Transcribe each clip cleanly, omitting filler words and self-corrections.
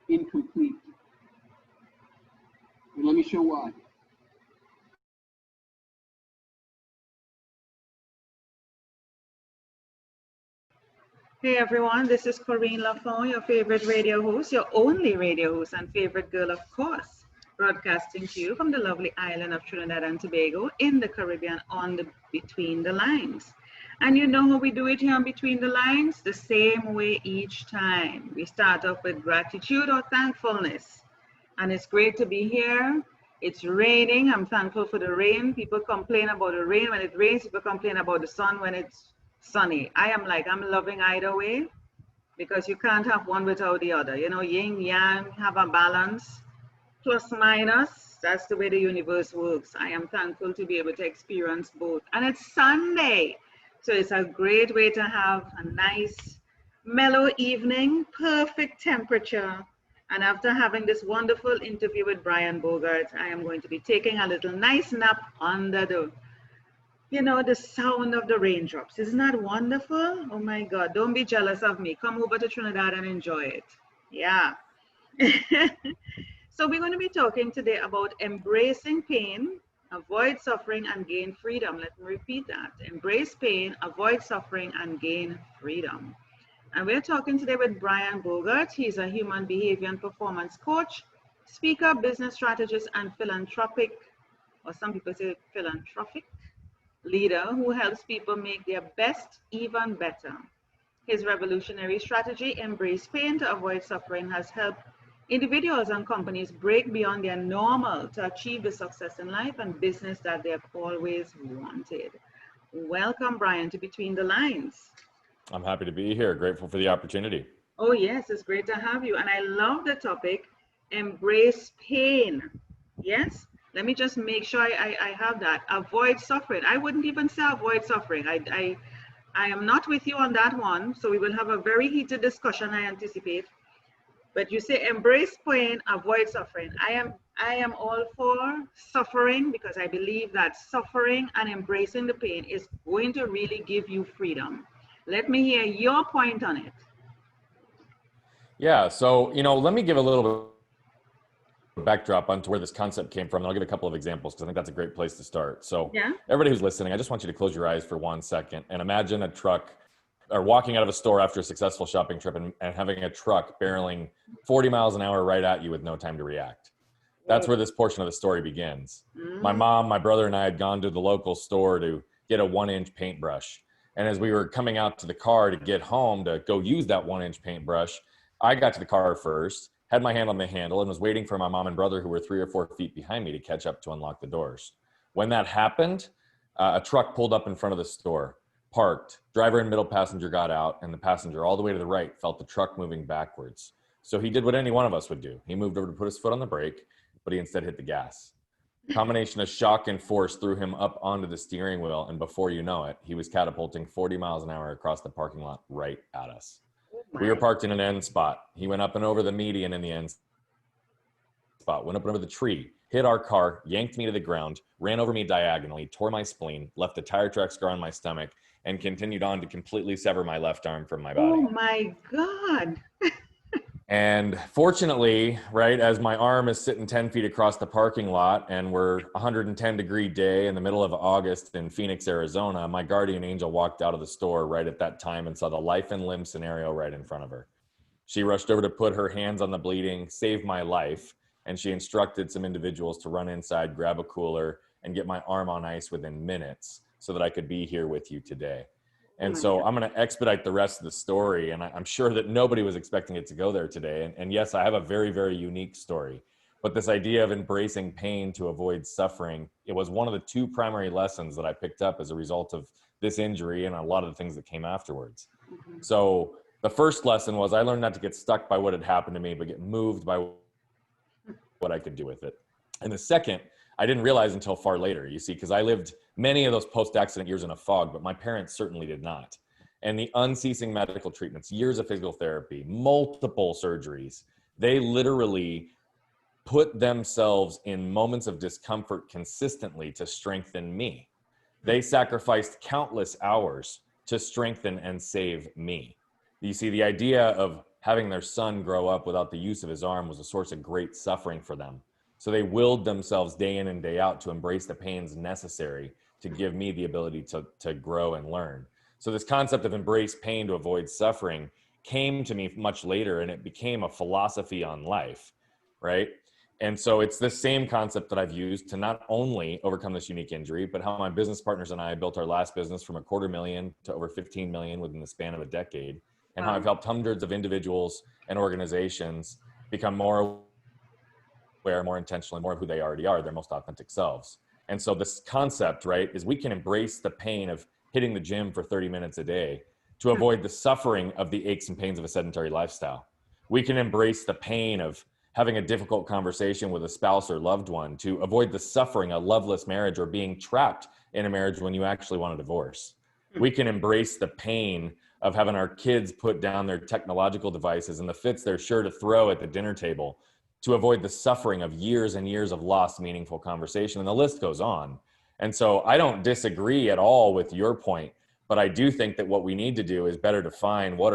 incomplete. And let me show why. Hey everyone, this is Corinne Lafont, your favorite radio host, your only radio host and favorite girl, of course, broadcasting to you from the lovely island of Trinidad and Tobago in the Caribbean on the Between the Lines. And you know how we do it here on Between the Lines? The same way each time. We start off with gratitude or thankfulness. And it's great to be here. It's raining. I'm thankful for the rain. People complain about the rain when it rains. People complain about the sun when it's sunny. I'm loving either way because you can't have one without the other. You know, yin, yang, have a balance, plus minus. That's the way the universe works. I am thankful to be able to experience both. And it's Sunday. So it's a great way to have a nice, mellow evening, perfect temperature. And after having this wonderful interview with Brian Bogert, I am going to be taking a little nice nap under the the sound of the raindrops. Isn't that wonderful? Oh my God, don't be jealous of me. Come over to Trinidad and enjoy it. Yeah. So we're going to be talking today about embracing pain, avoid suffering, and gain freedom. Let me repeat that. Embrace pain, avoid suffering, and gain freedom. And we're talking today with Brian Bogert. He's a human behavior and performance coach, speaker, business strategist, and philanthropic, or some people say philanthropic, leader who helps people make their best even better. His revolutionary strategy, Embrace Pain to Avoid Suffering, has helped individuals and companies break beyond their normal to achieve the success in life and business that they have always wanted. Welcome, Brian, to Between the Lines. I'm happy to be here. Grateful for the opportunity. Oh, yes, it's great to have you. And I love the topic, Embrace Pain. Yes? Let me just make sure I have that. Avoid suffering. I wouldn't even say avoid suffering. I am not with you on that one. So we will have a very heated discussion, I anticipate. But you say embrace pain, avoid suffering. I am all for suffering because I believe that suffering and embracing the pain is going to really give you freedom. Let me hear your point on it. Yeah. So, let me give a little bit backdrop onto where this concept came from, and I'll give a couple of examples because I think that's a great place to start. So Everybody who's listening, I just want you to close your eyes for 1 second and imagine a truck or walking out of a store after a successful shopping trip and having a truck barreling 40 miles an hour right at you with no time to react. That's where this portion of the story begins. My mom, my brother, and I had gone to the local store to get a 1-inch paintbrush. And as we were coming out to the car to get home to go use that 1-inch paintbrush, I got to the car first, had my hand on the handle, and was waiting for my mom and brother, who were 3 or 4 feet behind me, to catch up to unlock the doors. When that happened, a truck pulled up in front of the store, parked, driver and middle passenger got out, and the passenger all the way to the right felt the truck moving backwards. So he did what any one of us would do. He moved over to put his foot on the brake, but he instead hit the gas. Combination of shock and force threw him up onto the steering wheel, and before you know it, he was catapulting 40 miles an hour across the parking lot right at us. We were parked in an end spot. He went up and over the median in the end spot, went up and over the tree, hit our car, yanked me to the ground, ran over me diagonally, tore my spleen, left a tire track scar on my stomach, and continued on to completely sever my left arm from my body. Oh my God. And fortunately, right, as my arm is sitting 10 feet across the parking lot and we're 110-degree day in the middle of August in Phoenix, Arizona, my guardian angel walked out of the store right at that time and saw the life and limb scenario right in front of her. She rushed over to put her hands on the bleeding, save my life, and she instructed some individuals to run inside, grab a cooler, and get my arm on ice within minutes so that I could be here with you today. And so I'm going to expedite the rest of the story. And I'm sure that nobody was expecting it to go there today. And yes, I have a very, very unique story. But this idea of embracing pain to avoid suffering, it was one of the 2 primary lessons that I picked up as a result of this injury and a lot of the things that came afterwards. So the first lesson was I learned not to get stuck by what had happened to me, but get moved by what I could do with it. And the second, I didn't realize until far later, you see, because I lived many of those post-accident years in a fog, but my parents certainly did not. And the unceasing medical treatments, years of physical therapy, multiple surgeries, they literally put themselves in moments of discomfort consistently to strengthen me. They sacrificed countless hours to strengthen and save me. You see, the idea of having their son grow up without the use of his arm was a source of great suffering for them. So they willed themselves day in and day out to embrace the pains necessary to give me the ability to grow and learn. So this concept of embrace pain to avoid suffering came to me much later, and it became a philosophy on life, right? And so it's the same concept that I've used to not only overcome this unique injury, but how my business partners and I built our last business from $250,000 to over 15 million within the span of a decade, and how I've helped hundreds of individuals and organizations become more aware, more intentional, and more of who they already are, their most authentic selves. And so this concept, right, is we can embrace the pain of hitting the gym for 30 minutes a day to avoid the suffering of the aches and pains of a sedentary lifestyle. We can embrace the pain of having a difficult conversation with a spouse or loved one to avoid the suffering of loveless marriage or being trapped in a marriage when you actually want a divorce. We can embrace the pain of having our kids put down their technological devices and the fits they're sure to throw at the dinner table to avoid the suffering of years and years of lost meaningful conversation. And the list goes on. And so I don't disagree at all with your point, but I do think that what we need to do is better define what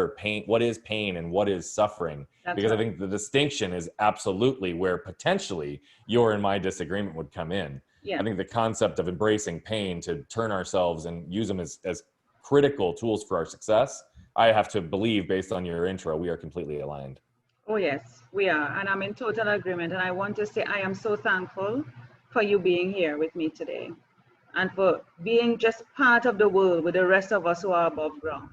is pain and what is suffering. Because right. I think the distinction is absolutely where potentially your and my disagreement would come in. Yeah. I think the concept of embracing pain to turn ourselves and use them as critical tools for our success, I have to believe, based on your intro, we are completely aligned. Oh, yes, we are. And I'm in total agreement. And I want to say I am so thankful for you being here with me today and for being just part of the world with the rest of us who are above ground.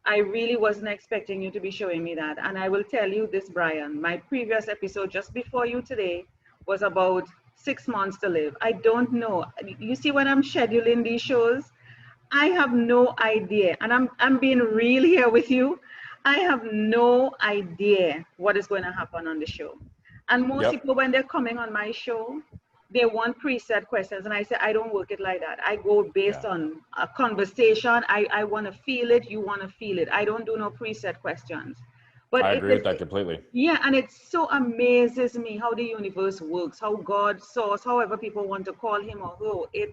I really wasn't expecting you to be showing me that. And I will tell you this, Brian, my previous episode just before you today was about 6 months to live. I don't know. You see, when I'm scheduling these shows, I have no idea. And I'm being real here with you. I have no idea what is going to happen on the show. And most people, when they're coming on my show, they want preset questions. And I say, I don't work it like that. I go based on a conversation. I want to feel it. You want to feel it. I don't do no preset questions. But I agree with that completely. Yeah, and it so amazes me how the universe works, how God, source, however people want to call him or her.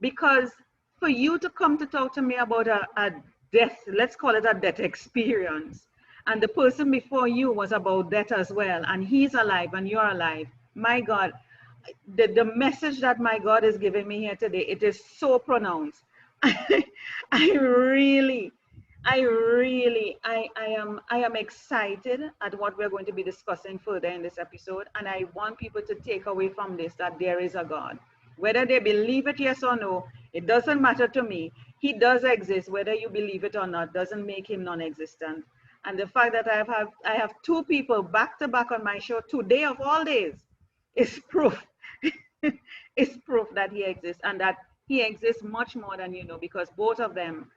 Because for you to come to talk to me about a death, let's call it a death experience, and the person before you was about death as well, and he's alive and you're alive, my God, the message that my God is giving me here today, it is so pronounced. I am excited at what we're going to be discussing further in this episode, and I want people to take away from this that there is a God. Whether they believe it, yes or no, it doesn't matter to me. He does exist. Whether you believe it or not doesn't make him non-existent. And the fact that I have two people back to back on my show today of all days is proof. It's proof that he exists, and that he exists much more than you know, because both of them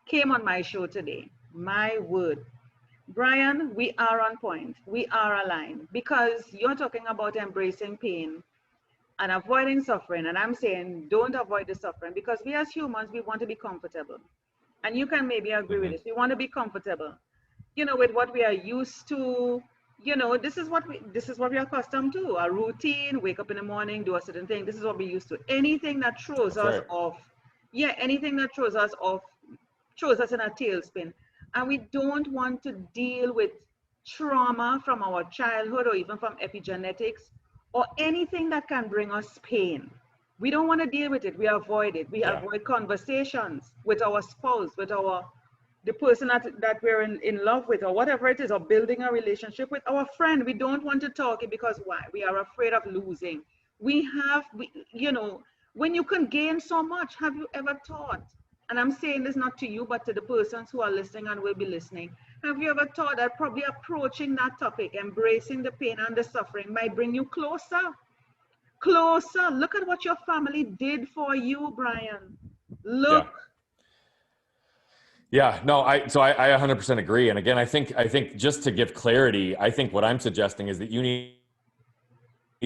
came on my show today. My word. Brian, we are on point. We are aligned, because you're talking about embracing pain and avoiding suffering. And I'm saying, don't avoid the suffering, because we as humans, we want to be comfortable. And you can maybe agree with this. We want to be comfortable, with what we are used to. This is what we're accustomed to. A routine, wake up in the morning, do a certain thing. This is what we're used to. Anything that throws us off. Yeah, anything that throws us off, throws us in a tailspin. And we don't want to deal with trauma from our childhood or even from epigenetics, or anything that can bring us pain. We don't want to deal with it. We avoid it. We avoid conversations with our spouse, with the person that we're in love with, or whatever it is, or building a relationship with our friend. We don't want to talk it because why? We are afraid of losing. When you can gain so much, have you ever thought, and I'm saying this not to you, but to the persons who are listening and will be listening, have you ever thought that probably approaching that topic, embracing the pain and the suffering, might bring you closer? Closer. Look at what your family did for you, Brian. Look. Yeah, no, I 100% agree. And again, I think just to give clarity, I think what I'm suggesting is that you need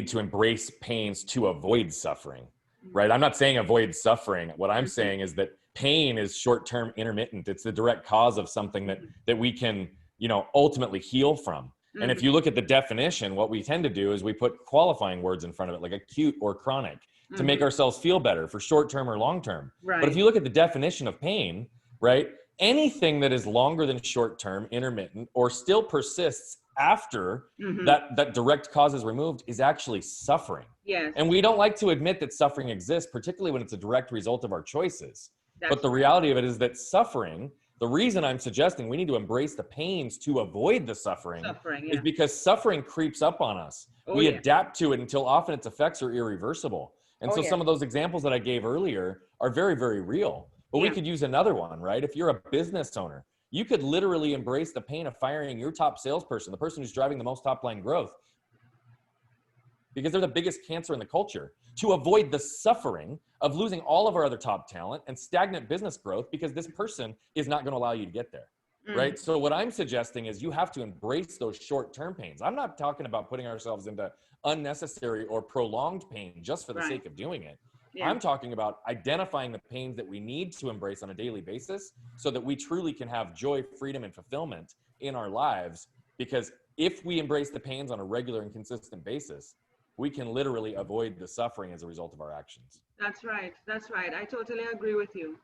to embrace pains to avoid suffering, right? I'm not saying avoid suffering. What I'm saying is that pain is short-term intermittent. It's the direct cause of something that we can, ultimately heal from. And if you look at the definition, what we tend to do is we put qualifying words in front of it, like acute or chronic, to make ourselves feel better for short-term or long-term. Right. But if you look at the definition of pain, right, anything that is longer than short-term, intermittent, or still persists after that direct cause is removed is actually suffering. Yes. And we don't like to admit that suffering exists, particularly when it's a direct result of our choices. But the reality of it is that suffering, the reason I'm suggesting we need to embrace the pains to avoid the suffering is because suffering creeps up on us. We adapt to it until often its effects are irreversible. And so some of those examples that I gave earlier are very, very real. But we could use another one, right? If you're a business owner, you could literally embrace the pain of firing your top salesperson, the person who's driving the most top line growth, because they're the biggest cancer in the culture, to avoid the suffering of losing all of our other top talent and stagnant business growth because this person is not going to allow you to get there, right? So what I'm suggesting is you have to embrace those short-term pains. I'm not talking about putting ourselves into unnecessary or prolonged pain just for the sake of doing it. I'm talking about identifying the pains that we need to embrace on a daily basis so that we truly can have joy, freedom, and fulfillment in our lives. Because if we embrace the pains on a regular and consistent basis, we can literally avoid the suffering as a result of our actions. That's right. That's right. I totally agree with you.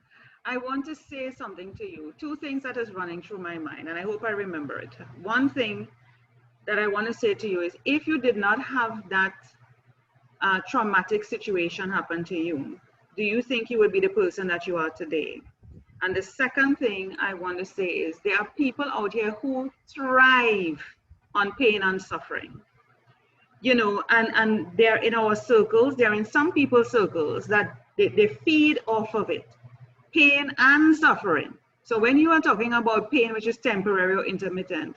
I want to say something to you. Two things that is running through my mind, and I hope I remember it. One thing that I want to say to you is if you did not have that traumatic situation happen to you, do you think you would be the person that you are today? And the second thing I want to say is there are people out here who thrive on pain and suffering. You know, and they're in our circles, they're in some people's circles that they feed off of it, pain and suffering. So when you are talking about pain, which is temporary or intermittent,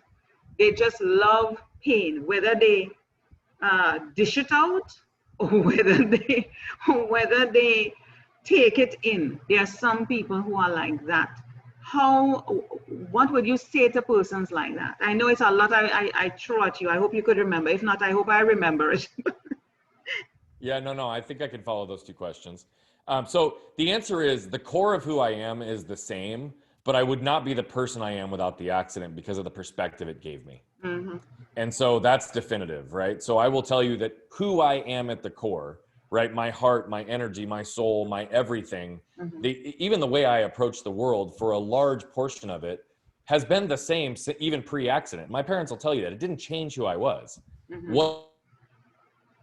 they just love pain, whether they dish it out or whether they take it in. There are some people who are like that. What would you say to persons like that? I know it's a lot I throw at you. I hope you could remember. If not, I hope I remember it. Yeah, no, I think I can follow those two questions. So the answer is the core of who I am is the same, but I would not be the person I am without the accident because of the perspective it gave me. And so that's definitive, right? So I will tell you that who I am at the core, right? My heart, my energy, my soul, my everything, even the way I approach the world for a large portion of it has been the same even pre-accident. My parents will tell you that it didn't change who I was. What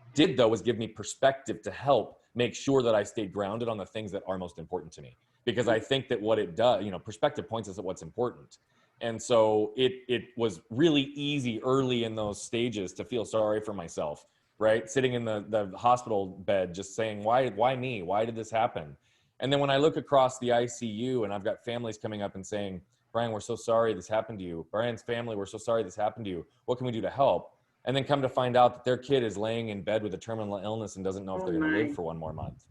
it did though was give me perspective to help make sure that I stayed grounded on the things that are most important to me. Because I think that what it does, perspective points us at what's important. And so it was really easy early in those stages to feel sorry for myself, right? Sitting in the hospital bed, just saying, why me? Why did this happen? And then when I look across the ICU and I've got families coming up and saying, Brian, we're so sorry this happened to you. Brian's family, we're so sorry this happened to you. What can we do to help? And then come to find out that their kid is laying in bed with a terminal illness and doesn't know if they're going to live for one more month,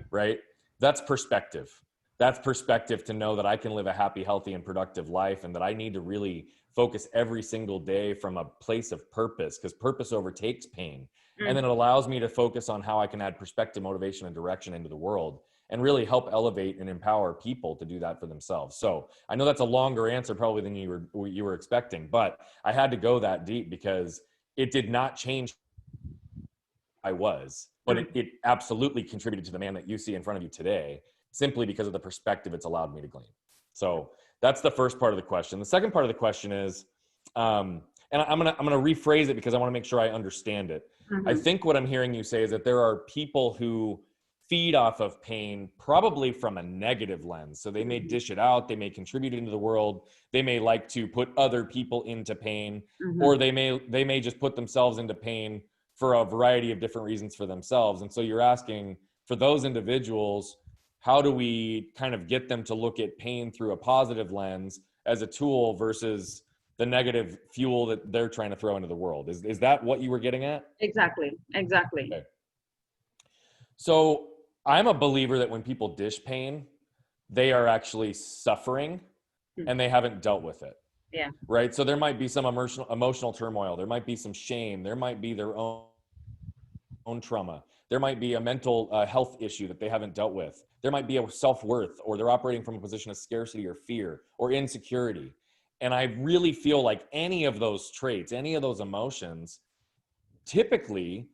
right? That's perspective. That's perspective to know that I can live a happy, healthy, and productive life, and that I need to really focus every single day from a place of purpose, because purpose overtakes pain. And then it allows me to focus on how I can add perspective, motivation, and direction into the world and really help elevate and empower people to do that for themselves. So I know that's a longer answer probably than you were expecting, but I had to go that deep because it did not change who I was, but it absolutely contributed to the man that you see in front of you today, simply because of the perspective it's allowed me to glean. So that's the first part of the question. The second part of the question is, and I'm gonna rephrase it because I want to make sure I understand it. I think what I'm hearing you say is that there are people who feed off of pain, probably from a negative lens. So they may dish it out, they may contribute into the world, they may like to put other people into pain, or they may just put themselves into pain for a variety of different reasons for themselves. And so you're asking, for those individuals, how do we kind of get them to look at pain through a positive lens as a tool versus the negative fuel that they're trying to throw into the world? Is that what you were getting at? Exactly. Okay. So I'm a believer that when people dish pain, they are actually suffering and they haven't dealt with it. Yeah. Right. So there might be some emotional turmoil. There might be some shame. There might be their own trauma. There might be a mental health issue that they haven't dealt with. There might be a self-worth, or they're operating from a position of scarcity or fear or insecurity. And I really feel like any of those traits, any of those emotions typically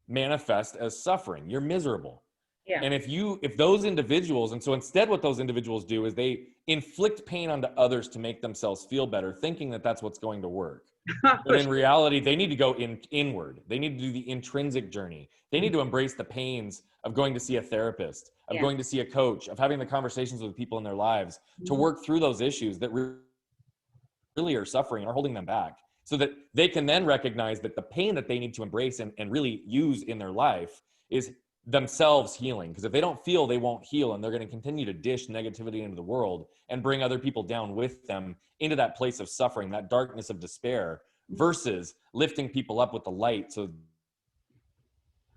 manifest as suffering. You're miserable. Yeah. And if those individuals, and so instead what those individuals do is they inflict pain onto others to make themselves feel better, thinking that that's what's going to work. But in reality, they need to go inward. They need to do the intrinsic journey. They need to embrace the pains of going to see a therapist, of going to see a coach, of having the conversations with people in their lives to work through those issues that really are suffering and are holding them back, so that they can then recognize that the pain that they need to embrace and really use in their life is themselves healing. Because if they don't feel, they won't heal, and they're going to continue to dish negativity into the world and bring other people down with them into that place of suffering, that darkness of despair, versus lifting people up with the light so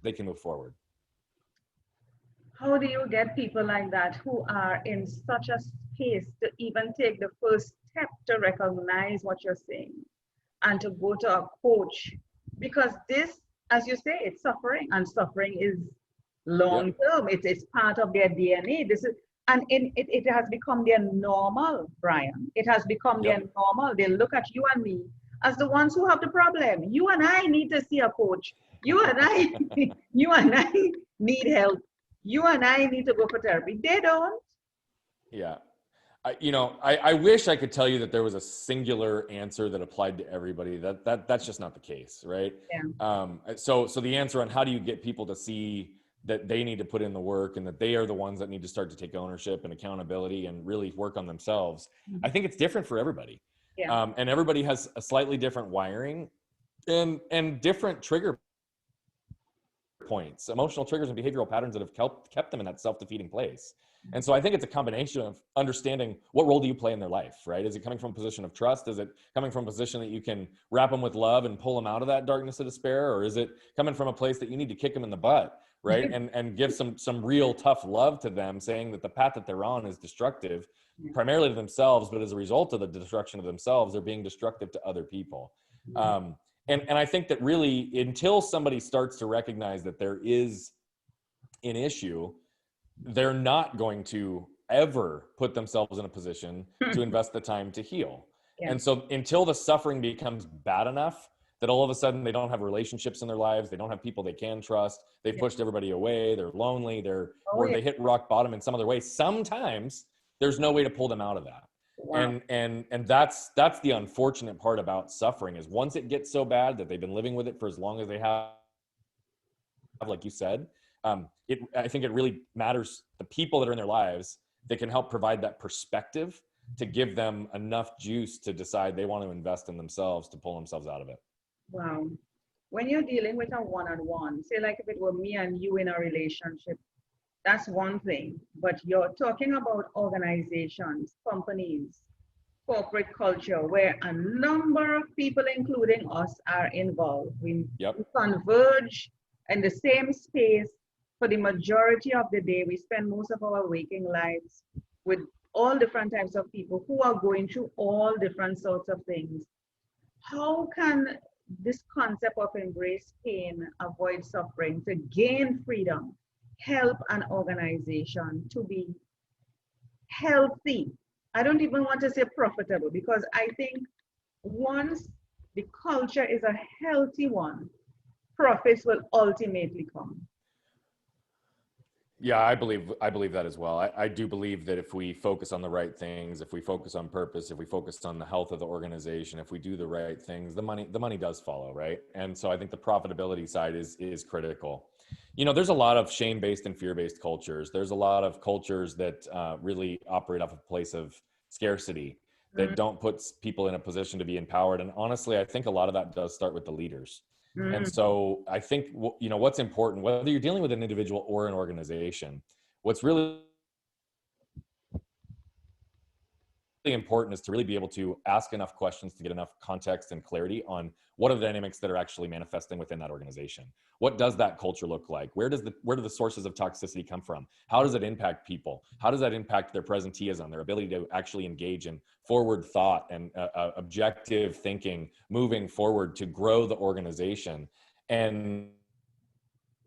they can move forward. How do you get people like that who are in such a space to even take the first step to recognize what you're saying and to go to a coach? Because this, as you say, it's suffering, and suffering is long term. It's part of their DNA. This is, and it has become their normal, Brian. It has become their normal. They look at you and me as the ones who have the problem. You and I need to see a coach. You and I need help. You and I need to go for therapy. They don't. Yeah. I wish I could tell you that there was a singular answer that applied to everybody. That's just not the case, right? Yeah. So the answer on how do you get people to see that they need to put in the work and that they are the ones that need to start to take ownership and accountability and really work on themselves. I think it's different for everybody. Yeah. And everybody has a slightly different wiring and different trigger points, emotional triggers and behavioral patterns that have kept them in that self-defeating place. And so I think it's a combination of understanding what role do you play in their life, right? Is it coming from a position of trust? Is it coming from a position that you can wrap them with love and pull them out of that darkness of despair? Or is it coming from a place that you need to kick them in the butt, right? And give some real tough love to them, saying that the path that they're on is destructive, primarily to themselves, but as a result of the destruction of themselves, they're being destructive to other people. And I think that really, until somebody starts to recognize that there is an issue, they're not going to ever put themselves in a position to invest the time to heal. And so until the suffering becomes bad enough that all of a sudden they don't have relationships in their lives, they don't have people they can trust, they've pushed everybody away, they're lonely, or they hit rock bottom in some other way, sometimes there's no way to pull them out of that. Wow. And that's the unfortunate part about suffering, is once it gets so bad that they've been living with it for as long as they have, like you said, I think it really matters the people that are in their lives that can help provide that perspective to give them enough juice to decide they want to invest in themselves to pull themselves out of it. Wow. When you're dealing with a one-on-one, say like if it were me and you in a relationship, that's one thing. But you're talking about organizations, companies, corporate culture, where a number of people, including us, are involved. We converge in the same space for the majority of the day. We spend most of our waking lives with all different types of people who are going through all different sorts of things. How can this concept of embrace pain, avoid suffering, to gain freedom, help an organization to be healthy? I don't even want to say profitable, because I think once the culture is a healthy one, profits will ultimately come. Yeah, I believe that as well. I do believe that if we focus on the right things, if we focus on purpose, if we focus on the health of the organization, if we do the right things, the money does follow, right? And so I think the profitability side is critical. There's a lot of shame-based and fear-based cultures. There's a lot of cultures that really operate off a place of scarcity, that don't put people in a position to be empowered. And honestly, I think a lot of that does start with the leaders. And so I think, what's important, whether you're dealing with an individual or an organization, what's really important is to really be able to ask enough questions to get enough context and clarity on what are the dynamics that are actually manifesting within that organization. What does that culture look like? Where do the sources of toxicity come from? How does it impact people? How does that impact their presenteeism, their ability to actually engage in forward thought and objective thinking, moving forward to grow the organization? And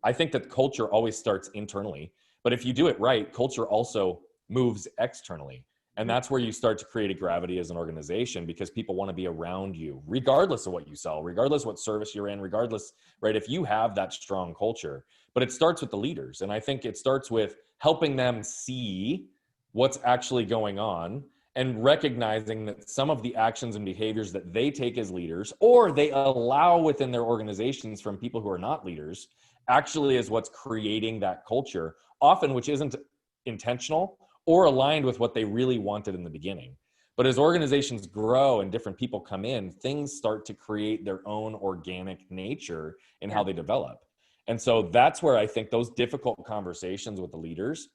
I think that culture always starts internally, but if you do it right, culture also moves externally. And that's where you start to create a gravity as an organization, because people want to be around you, regardless of what you sell, regardless what service you're in, regardless, right? If you have that strong culture, but it starts with the leaders. And I think it starts with helping them see what's actually going on and recognizing that some of the actions and behaviors that they take as leaders, or they allow within their organizations from people who are not leaders, actually is what's creating that culture, often which isn't intentional or aligned with what they really wanted in the beginning. But as organizations grow and different people come in, things start to create their own organic nature in how they develop. And so that's where I think those difficult conversations with the leaders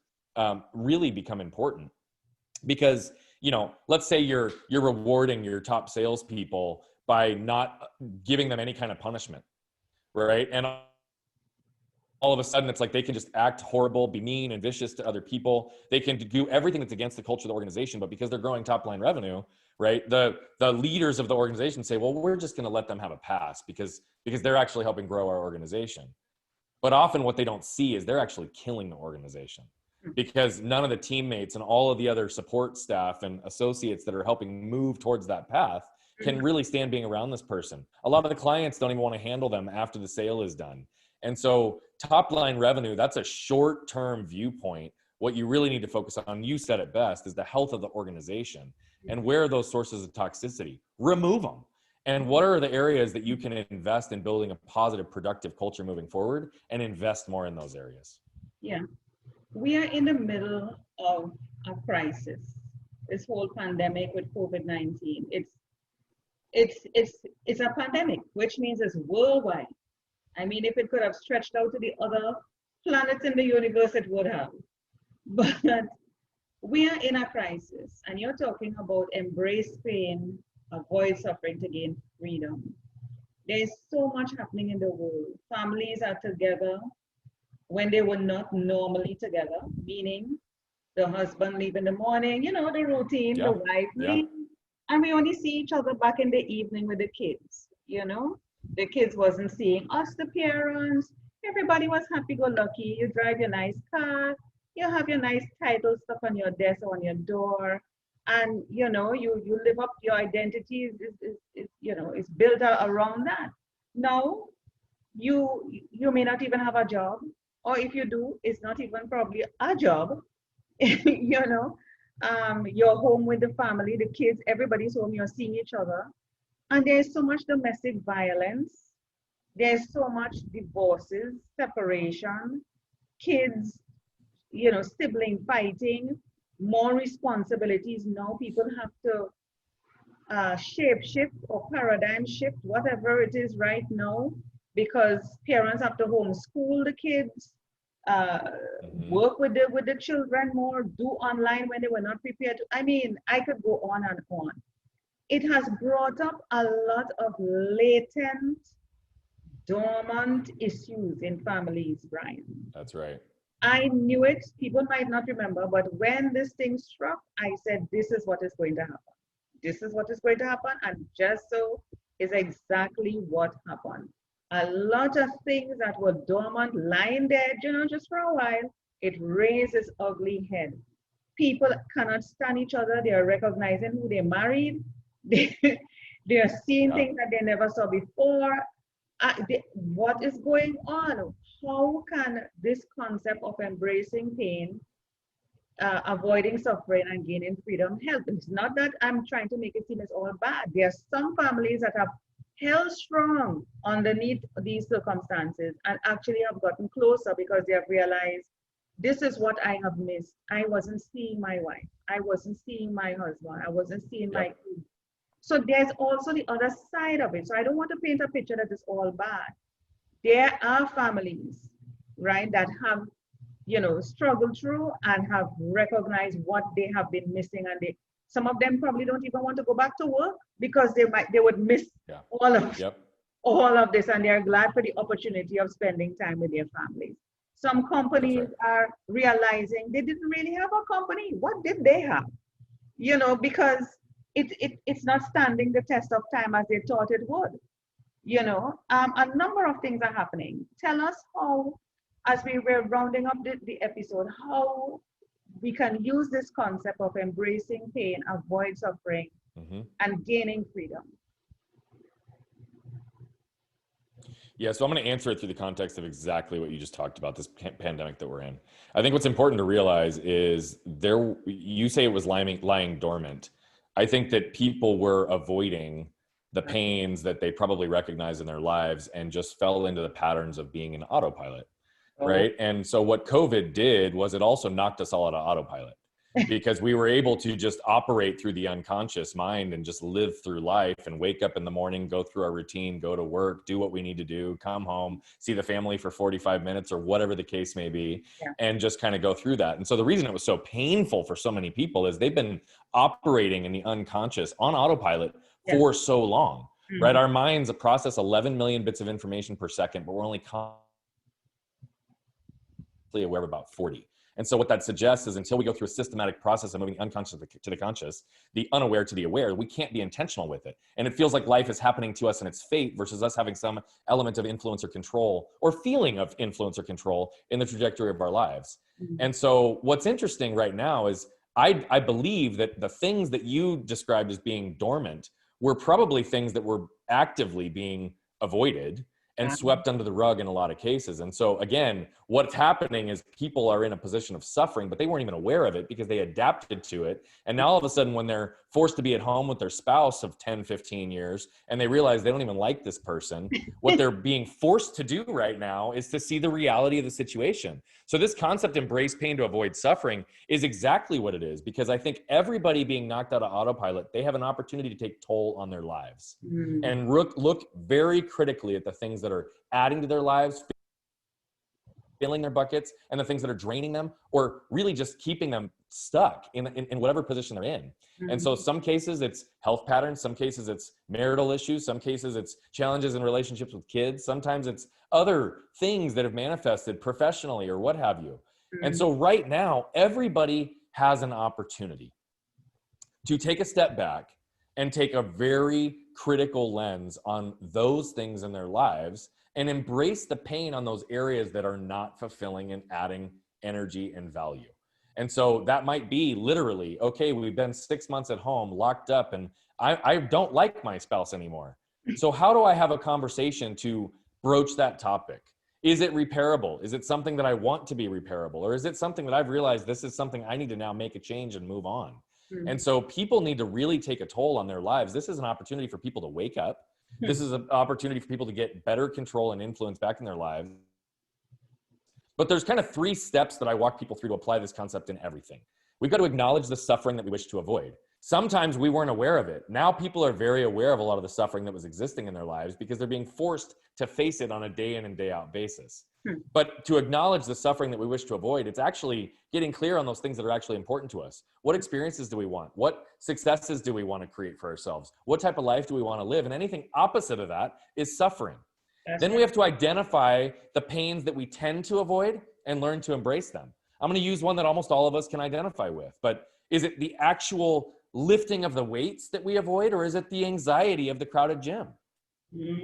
really become important. Because, you know, let's say you're rewarding your top salespeople by not giving them any kind of punishment, right? And all of a sudden it's like they can just act horrible, be mean and vicious to other people. They can do everything that's against the culture of the organization, but because they're growing top line revenue, right? The leaders of the organization say, well, we're just going to let them have a pass because they're actually helping grow our organization. But often what they don't see is they're actually killing the organization, because none of the teammates and all of the other support staff and associates that are helping move towards that path can really stand being around this person. A lot of the clients don't even want to handle them after the sale is done. And so top line revenue, that's a short-term viewpoint. What you really need to focus on, you said it best, is the health of the organization. And where are those sources of toxicity? Remove them. And what are the areas that you can invest in building a positive, productive culture moving forward, and invest more in those areas? Yeah. We are in the middle of a crisis. This whole pandemic with COVID-19, it's a pandemic, which means it's worldwide. I mean, if it could have stretched out to the other planets in the universe, it would have. But we are in a crisis, and you're talking about embrace pain, avoid suffering to gain freedom. There's so much happening in the world. Families are together when they were not normally together, meaning the husband leave in the morning, you know, the routine, the wife leave, and we only see each other back in the evening with the kids, you know? The kids wasn't seeing us, the parents. Everybody was happy-go-lucky. You drive your nice car, you have your nice title stuff on your desk or on your door, and you know, you live up, your identity is built around that. Now, you may not even have a job, or if you do, it's not even probably a job. You know, you're home with the family, the kids, everybody's home, you're seeing each other. And there's so much domestic violence. There's so much divorces, separation, kids, you know, sibling fighting, more responsibilities. Now people have to shape shift or paradigm shift, whatever it is right now, because parents have to homeschool the kids, work with the children more, do online when they were not prepared to. I mean, I could go on and on. It has brought up a lot of latent, dormant issues in families, Brian. That's right. I knew it. People might not remember, but when this thing struck, I said, this is what is going to happen. This is what is going to happen. And just so is exactly what happened. A lot of things that were dormant, lying dead, you know, just for a while, it raised its ugly head. People cannot stand each other. They are recognizing who they married. They are seeing things that they never saw before. What is going on? How can this concept of embracing pain, avoiding suffering, and gaining freedom help? It's not that I'm trying to make it seem it's all bad. There are some families that have held strong underneath these circumstances and actually have gotten closer because they have realized this is what I have missed. I wasn't seeing my wife. I wasn't seeing my husband. I wasn't seeing my kids. So there's also the other side of it. So I don't want to paint a picture that is all bad. There are families, right, that have, you know, struggled through and have recognized what they have been missing, and some of them probably don't even want to go back to work because they would miss all of this, and they're glad for the opportunity of spending time with their families. Some companies are realizing they didn't really have a company. What did they have? You know, because it's not standing the test of time as they thought it would. You know, a number of things are happening. Tell us how, as we were rounding up the episode, how we can use this concept of embracing pain, avoid suffering, and gaining freedom? Yeah, so I'm going to answer it through the context of exactly what you just talked about, this pandemic that we're in. I think what's important to realize is you say it was lying dormant. I think that people were avoiding the pains that they probably recognized in their lives and just fell into the patterns of being an autopilot, right? And so what COVID did was it also knocked us all out of autopilot, because we were able to just operate through the unconscious mind and just live through life and wake up in the morning, go through our routine, go to work, do what we need to do, come home, see the family for 45 minutes or whatever the case may be, and just kind of go through that. And so the reason it was so painful for so many people is they've been operating in the unconscious on autopilot for so long, right? Our minds process 11 million bits of information per second, but we're only consciously aware of about 40. And so what that suggests is until we go through a systematic process of moving the unconscious to the conscious, the unaware to the aware, we can't be intentional with it. And it feels like life is happening to us in its fate versus us having some element of influence or control or feeling of influence or control in the trajectory of our lives. And so what's interesting right now is I believe that the things that you described as being dormant were probably things that were actively being avoided and swept under the rug in a lot of cases. And so again, what's happening is people are in a position of suffering, but they weren't even aware of it because they adapted to it. And now all of a sudden, when they're forced to be at home with their spouse of 10, 15 years, and they realize they don't even like this person, what they're being forced to do right now is to see the reality of the situation. So this concept, embrace pain to avoid suffering, is exactly what it is, because I think everybody being knocked out of autopilot, they have an opportunity to take toll on their lives and look very critically at the things that are adding to their lives, filling their buckets, and the things that are draining them or really just keeping them stuck in whatever position they're in. And so some cases it's health patterns, some cases it's marital issues, some cases it's challenges in relationships with kids, sometimes it's other things that have manifested professionally or what have you. And so right now, everybody has an opportunity to take a step back and take a very critical lens on those things in their lives and embrace the pain on those areas that are not fulfilling and adding energy and value. And so that might be literally, okay, we've been 6 months at home locked up and I don't like my spouse anymore. So how do I have a conversation to broach that topic? Is it repairable? Is it something that I want to be repairable? Or is it something that I've realized this is something I need to now make a change and move on? And so people need to really take a toll on their lives. This is an opportunity for people to wake up. This is an opportunity for people to get better control and influence back in their lives. But there's kind of 3 steps that I walk people through to apply this concept in everything. We've got to acknowledge the suffering that we wish to avoid. Sometimes we weren't aware of it. Now people are very aware of a lot of the suffering that was existing in their lives because they're being forced to face it on a day in and day out basis. But to acknowledge the suffering that we wish to avoid, it's actually getting clear on those things that are actually important to us. What experiences do we want? What successes do we want to create for ourselves? What type of life do we want to live? And anything opposite of that is suffering. Then we have to identify the pains that we tend to avoid and learn to embrace them. I'm going to use one that almost all of us can identify with, but is it the actual lifting of the weights that we avoid, or is it the anxiety of the crowded gym?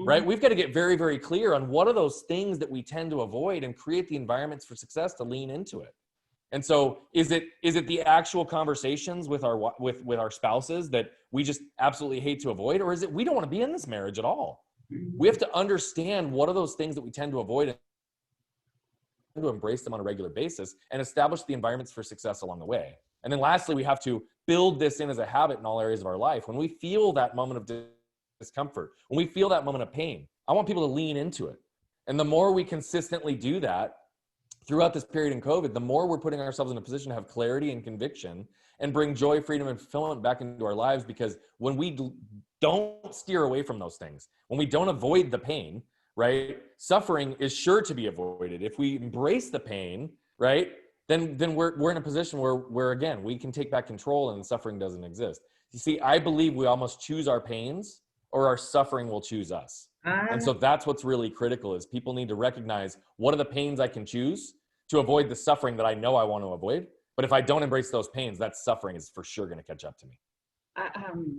Right? We've got to get very, very clear on what are those things that we tend to avoid and create the environments for success to lean into it. And so is it the actual conversations with our spouses that we just absolutely hate to avoid, or is it we don't want to be in this marriage at all? We have to understand what are those things that we tend to avoid and to embrace them on a regular basis and establish the environments for success along the way. And then lastly, we have to build this in as a habit in all areas of our life. When we feel that moment of discomfort, when we feel that moment of pain, I want people to lean into it. And the more we consistently do that throughout this period in COVID, the more we're putting ourselves in a position to have clarity and conviction and bring joy, freedom, and fulfillment back into our lives. Because when we don't steer away from those things, when we don't avoid the pain, right, suffering is sure to be avoided. If we embrace the pain, right, then we're in a position where again, we can take back control and suffering doesn't exist. You see, I believe we almost choose our pains or our suffering will choose us. And so that's what's really critical is people need to recognize what are the pains I can choose to avoid the suffering that I know I want to avoid. But if I don't embrace those pains, that suffering is for sure going to catch up to me.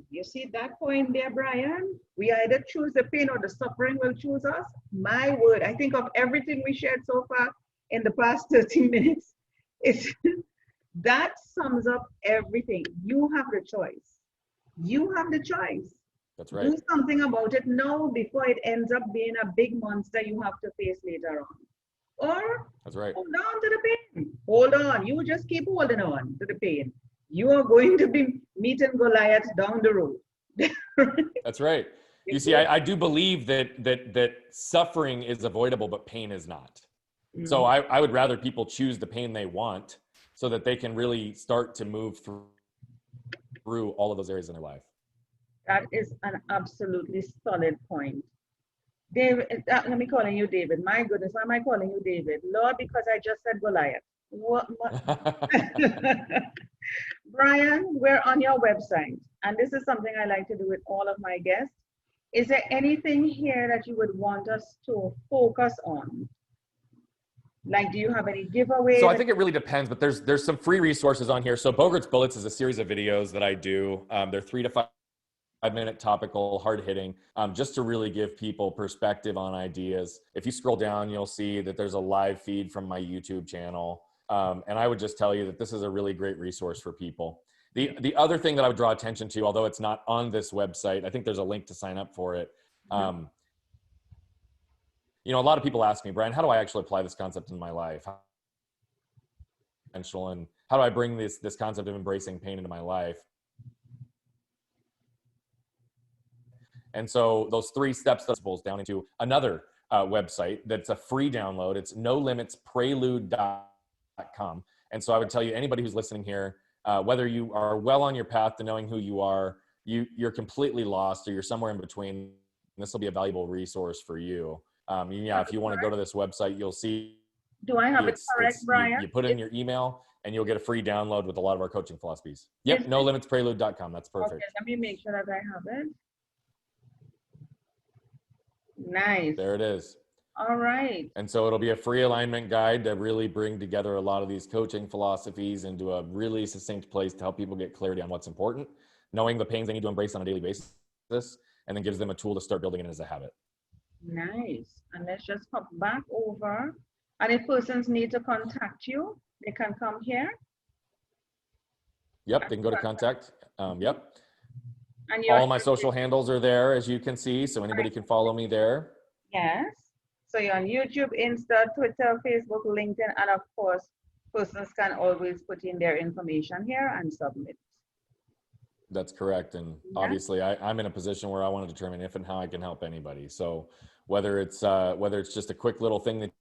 You see that point there, Brian? We either choose the pain or the suffering will choose us. My word, I think of everything we shared so far in the past 30 minutes. It's That sums up everything. You have the choice. You have the choice. That's right. Do something about it now before it ends up being a big monster you have to face later on. Or that's right. hold on to the pain. Hold on. You just keep holding on to the pain. You are going to be meeting Goliath down the road. That's right. You see, I do believe that suffering is avoidable, but pain is not. Mm-hmm. So I would rather people choose the pain they want so that they can really start to move through all of those areas in their life. That is an absolutely solid point. David, let me calling you David. My goodness, why am I calling you David? Lord, because I just said Goliath. What? Brian, we're on your website, and this is something I like to do with all of my guests. Is there anything here that you would want us to focus on? Like, do you have any giveaways? So I think it really depends, but there's some free resources on here. So Bogert's Bullets is a series of videos that I do. They're 3 to 5 minute topical, hard hitting, just to really give people perspective on ideas. If you scroll down, you'll see that there's a live feed from my YouTube channel. And I would just tell you that this is a really great resource for people. The other thing that I would draw attention to, although it's not on this website, I think there's a link to sign up for it. You know, a lot of people ask me, Brian, how do I actually apply this concept in my life? And how do I bring this concept of embracing pain into my life? And so those 3 steps boils down into another website that's a free download. It's nolimitsprelude.com. And so I would tell you, anybody who's listening here, whether you are well on your path to knowing who you are, you're completely lost, or you're somewhere in between, this will be a valuable resource for you. Yeah, if you want to go to this website, you'll see. Do I have it correct, Brian? You put in your email and you'll get a free download with a lot of our coaching philosophies. Yep, nolimitsprelude.com. That's perfect. Okay, let me make sure that I have it. Nice. There it is. All right. And so it'll be a free alignment guide to really bring together a lot of these coaching philosophies into a really succinct place to help people get clarity on what's important, knowing the pains they need to embrace on a daily basis, and then gives them a tool to start building it as a habit. Nice. And let's just hop back over. And if persons need to contact you, they can come here. Yep, they can go to contact. Yep. And all my social handles are there, as you can see, so anybody can follow me there. Yes. So you're on YouTube, Insta, Twitter, Facebook, LinkedIn, and of course, persons can always put in their information here and submit. That's correct. And obviously I'm in a position where I want to determine if and how I can help anybody. So whether it's just a quick little thing that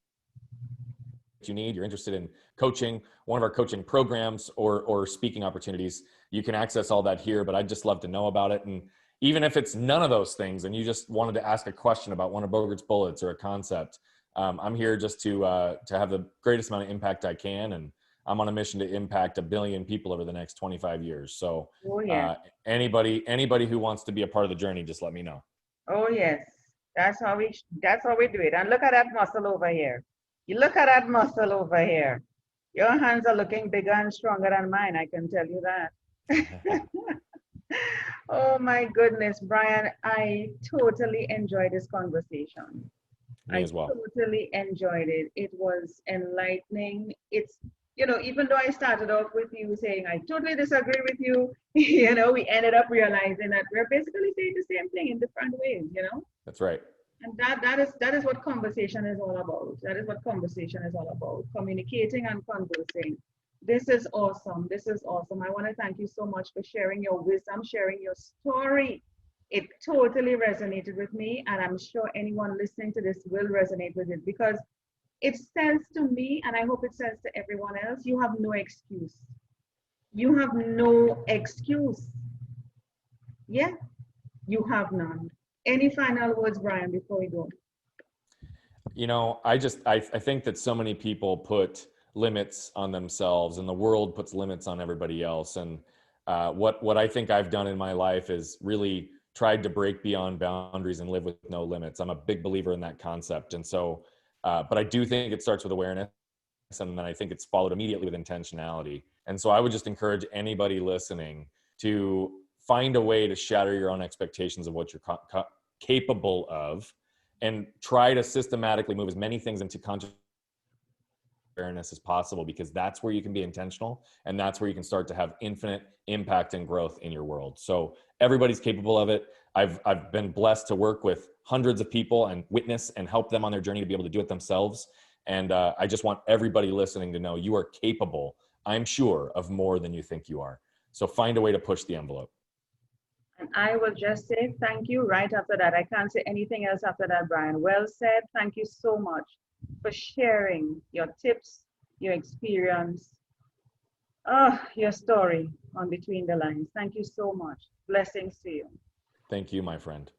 you need, you're interested in coaching, one of our coaching programs or speaking opportunities, you can access all that here, but I'd just love to know about it. And even if it's none of those things and you just wanted to ask a question about one of Bogert's Bullets or a concept, I'm here just to have the greatest amount of impact I can. And I'm on a mission to impact 1 billion people over the next 25 years. So anybody who wants to be a part of the journey, just let me know. Oh yes. That's how we do it. And look at that muscle over here. You look at that muscle over here. Your hands are looking bigger and stronger than mine, I can tell you that. Oh my goodness, Brian, I totally enjoyed this conversation. Me as well. I totally enjoyed it. It was enlightening. It's, you know, even though I started off with you saying, I totally disagree with you, you know, we ended up realizing that we're basically saying the same thing in different ways, you know? That's right. And that is what conversation is all about. That is what conversation is all about. Communicating and conversing. This is awesome. This is awesome. I want to thank you so much for sharing your wisdom, sharing your story. It totally resonated with me, and I'm sure anyone listening to this will resonate with it, because it says to me, and I hope it says to everyone else, you have no excuse. You have no excuse. Yeah, you have none. Any final words, Brian, before we go? You know, I think that so many people put limits on themselves, and the world puts limits on everybody else. And what I think I've done in my life is really tried to break beyond boundaries and live with no limits. I'm a big believer in that concept. And so, but I do think it starts with awareness, and then I think it's followed immediately with intentionality. And so I would just encourage anybody listening to find a way to shatter your own expectations of what you're capable of, and try to systematically move as many things into conscious awareness as possible, because that's where you can be intentional, and that's where you can start to have infinite impact and growth in your world. So everybody's capable of it. I've been blessed to work with hundreds of people and witness and help them on their journey to be able to do it themselves. And I just want everybody listening to know you are capable, I'm sure, of more than you think you are. So find a way to push the envelope. And I will just say thank you right after that. I can't say anything else after that, Brian. Well said. Thank you so much for sharing your tips, your experience, your story on Between the Lines. Thank you so much. Blessings to you. Thank you, my friend.